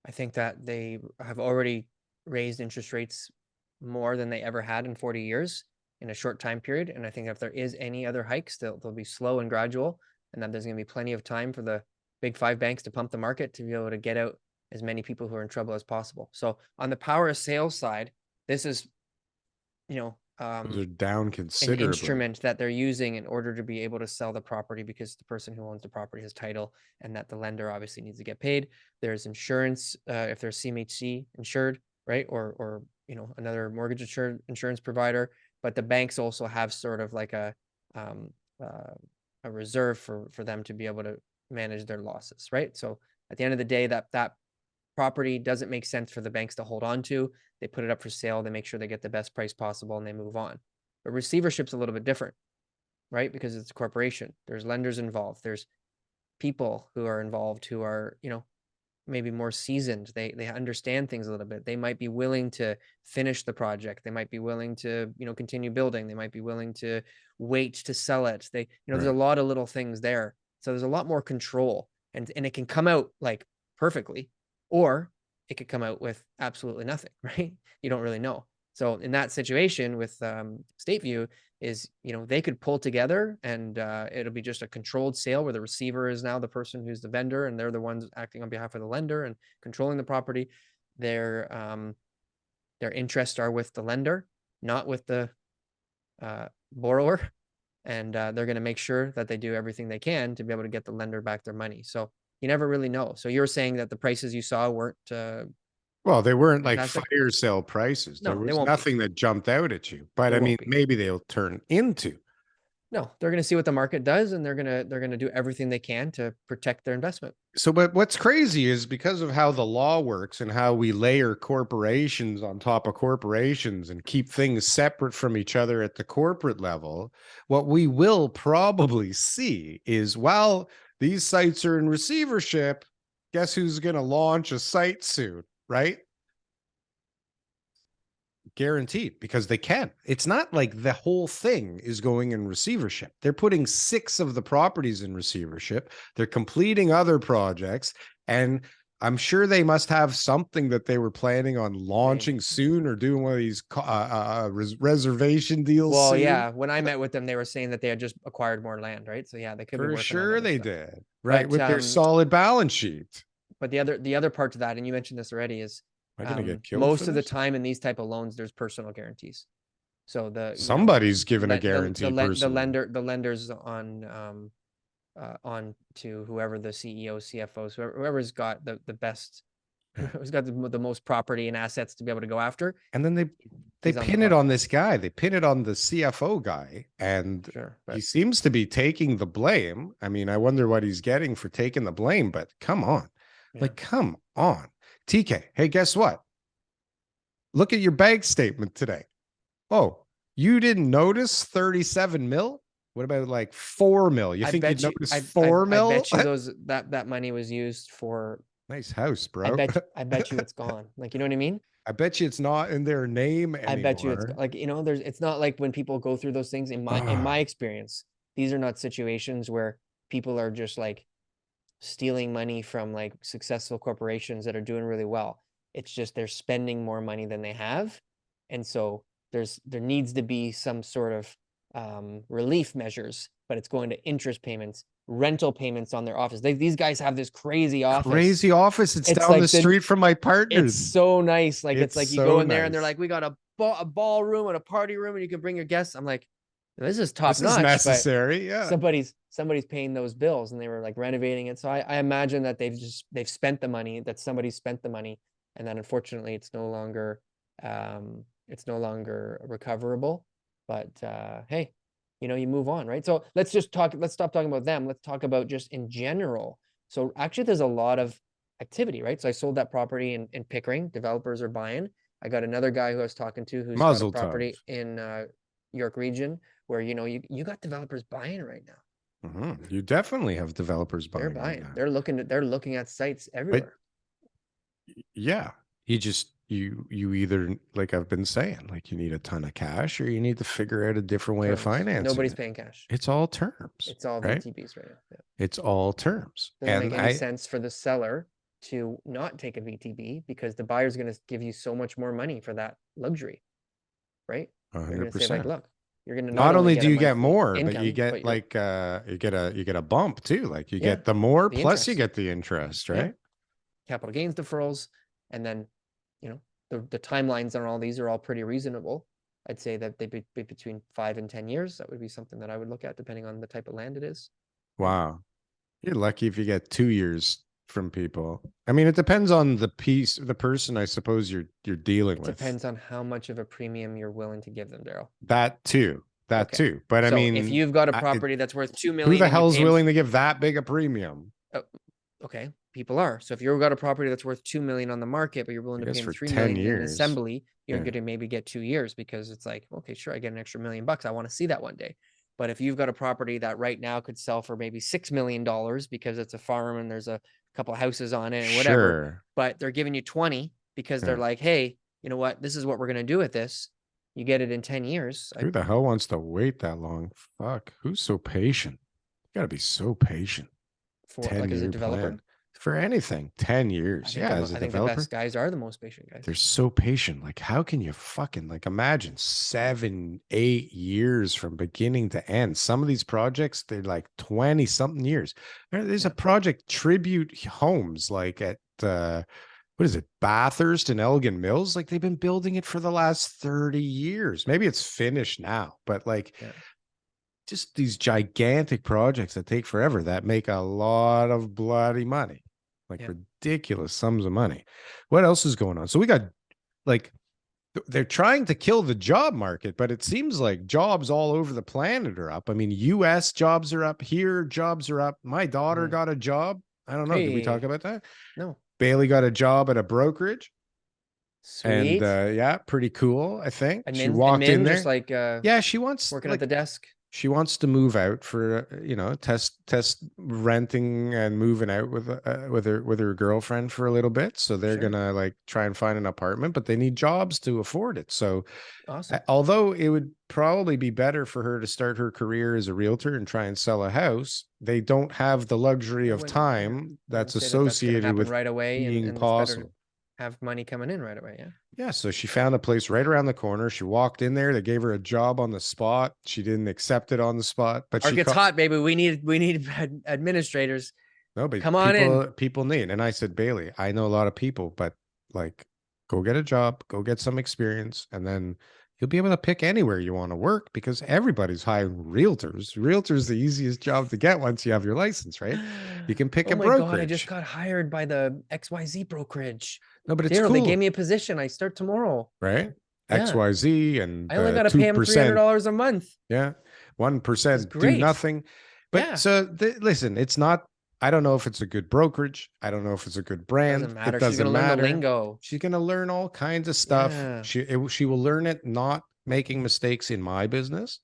I think that they have already raised interest rates more than they ever had in 40 years in a short time period. And I think if there is any other hikes, they'll be slow and gradual, and that there's going to be plenty of time for the big five banks to pump the market to be able to get out as many people who are in trouble as possible. So on the power of sales side, this is, Those are down an considerably. instrument that they're using in order to be able to sell the property, because the person who owns the property has title, and that the lender obviously needs to get paid. There's insurance, if there's CMHC insured, right? Or another mortgage insurance provider. But the banks also have sort of like um, a reserve for them to be able to manage their losses, right? So at the end of the day, that property doesn't make sense for the banks to hold on to. They put it up for sale, they make sure they get the best price possible, and they move on. But receivership's a little bit different, right? Because it's a corporation. There's lenders involved. There's people who are involved who are, maybe more seasoned. They understand things a little bit. They might be willing to finish the project. They might be willing to, continue building. They might be willing to wait to sell it. There's a lot of little things there. So there's a lot more control, and it can come out like perfectly, or it could come out with absolutely nothing, right? You don't really know. So in that situation with Stateview is, they could pull together, and it'll be just a controlled sale where the receiver is now the person who's the vendor, and they're the ones acting on behalf of the lender and controlling the property. Their interests are with the lender, not with the borrower. And they're going to make sure that they do everything they can to be able to get the lender back their money. So you never really know. So you're saying that the prices you saw weren't Well, they weren't like fantastic? fire sale prices. There No, they was won't be. nothing that jumped out at you. But They I mean, won't be. maybe they'll turn into. No, they're going to see what the market does, and they're going to do everything they can to protect their investment. So, but what's crazy is because of how the law works and how we layer corporations on top of corporations and keep things separate from each other at the corporate level, what we will probably see is while these sites are in receivership, guess who's going to launch a site soon, right? Guaranteed, because they can. It's not like the whole thing is going in receivership. They're putting 6 of the properties in receivership. They're completing other projects, and I'm sure they must have something that they were planning on launching soon, or doing one of these reservation deals Well, soon. yeah, when I met with them, they were saying that they had just acquired more land, right? So yeah, they could be For working on sure other they stuff. did, right? But With their solid balance sheet. but the other part to that, and you mentioned this already, is Am I going to get killed for most of the this? time in these type of loans, there's personal guarantees. So Somebody's given a guarantee personally. the lenders on to whoever the CEO, CFOs, whoever's got the best, who's got the most property and assets to be able to go after. And then they He's on the pin it hook. on this guy. They pin it on the CFO guy, and Sure, he but seems to be taking the blame. I mean, I wonder what he's getting for taking the blame, but come on. yeah. Like, come on. TK, hey, guess what? Look at your bank statement today. Oh, you didn't notice 37 mil? What about like 4 mil? You think you'd notice 4 I mil? bet you that money was used for. Nice house, I bro. bet I bet you it's gone. Like, you know what I mean? I bet you it's not in their name I bet you it's anymore. like, it's not like when people go through those things, in my experience, these are not situations where people are just like stealing money from like successful corporations that are doing really well. It's just they're spending more money than they have. And so there needs to be some sort of relief measures, but it's going to interest payments, rental payments on their office. These guys have this crazy office. Crazy office. It's It's down the like street from my it's partner's. so nice. Like, it's It's like you go so in there and they're nice. like, we got a ballroom and a party room, and you can bring your guests. I'm like, this is top This is notch, but necessary. Yeah. somebody's paying those bills, and they were like renovating it. So I imagine that they've spent the money, that somebody spent the money, and that unfortunately it's no longer recoverable. But hey, you move on, right? So let's stop talking about them. Let's talk about just in general. So actually there's a lot of activity, right? So I sold that property in Pickering. Developers are buying. I got another guy who I was talking to who's got a Muzzle tov. property in York region where you got developers buying right now. You definitely have developers They're buying right buying. now. They're looking at sites But everywhere. yeah, you either, like I've been saying, like you need a ton of cash, or you need to figure out a different way of financing Nobody's it. paying cash. It's all terms. It's all right? VTBs right now. Yeah. It's all terms. Doesn't make And any sense for the seller to not take a VTB because the buyer's going to give you so much more money for that luxury, right? They're going to say like, 100%. look, you're going to not Not only only get do a you get monthly more, but you income, but get you're, like you get a bump too. Like you yeah, get the more the plus you interest, get the interest, yeah, right? capital gains deferrals. And then, the timelines on all these are all pretty reasonable. I'd say that they'd be between 5 and 10 years. That would be something that I would look at depending on the type of land it is. Yeah. Wow. You're lucky if you get 2 years from people. I mean, it depends on the person, I suppose you're dealing It with. depends on how much of a premium you're willing to give them, Daryl. That too. That Okay. too. But I So if mean, you've got a property that's worth 2 who million the and you hell's pay them, willing to give that big a premium? okay, people are. So if you've got a property that's worth 2 million on the market, but you're willing I to guess pay them for 3 10 million in an years. assembly, you're Yeah. going to maybe get 2 years because it's like, okay, sure, I get an extra $1 million. I want to see that one day. But if you've got a property that right now could sell for maybe $6 million because it's a farm and there's a couple of houses on it and whatever, Sure. but they're giving you 20 because they're Yeah. like, hey, you know what? This is what we're going to do with this. You get it in 10 years. Who the hell wants to wait that long? Fuck. Who's so patient? You gotta be so patient. For like as a 10-year developer, plan for anything. 10 I years. think Yeah, as a I think the developer. best guys are the most patient guys. They're so patient. Like, how can you fucking like imagine 7, 8 years from beginning to end? Some of these projects, they're like 20 something years. There's a Yeah. project Tribute Homes, like at what is it, Bathurst and Elgin Mills? Like they've been building it for the last 30 years. Maybe it's finished now, but like Yeah. just these gigantic projects that take forever that make a lot of bloody money, like Yeah. ridiculous sums of money. What else is going on? So we got like they're trying to kill the job market, but it seems like jobs all over the planet are up. I mean, US jobs are up, here jobs are up. My daughter got a job. I don't know. Did we talk Hey, about that? no. Bailey got a job at a brokerage. And Sweet. yeah, pretty cool, I think. She walked in Admin, just there. like Yeah, she wants working at like the desk. she wants to move out for test renting and moving out with her girlfriend for a little bit. So they're Sure. gonna like try and find an apartment, but they need jobs to afford it. So Awesome. although it would probably be better for her to start her career as a realtor and try and sell a house, they don't have the luxury I of wouldn't, yeah, time I wouldn't that's say that that's going to associated happen with right away, being and it's better to possible. have money coming in right away. Yeah. Yeah, so she found a place right around the corner. She walked in there. They gave her a job on the spot. She didn't accept it on the spot, but she Market's hot, baby. We need administrators. no, but Come on in. people need. And I said, Bailey, I know a lot of people, but like, go get a job, go get some experience, and then you'll be able to pick anywhere you want to work because everybody's hiring realtors. Realtors the easiest job to get once you have your license, right? You can pick Oh a my God, I just brokerage. got hired by the XYZ brokerage. No, but it's Daryl, they cool, gave me a position. I start tomorrow. right? Yeah. XYZ and I only got to pay him 2%. $300 a month. Yeah. This is 1% do great. nothing. But Yeah. so listen, it's not, I don't know if it's a good brokerage. I don't know if it's a good brand. Doesn't matter. It She's doesn't gonna learn the matter. lingo. She's going to learn all kinds of stuff. Yeah. She will learn it not making mistakes in my business.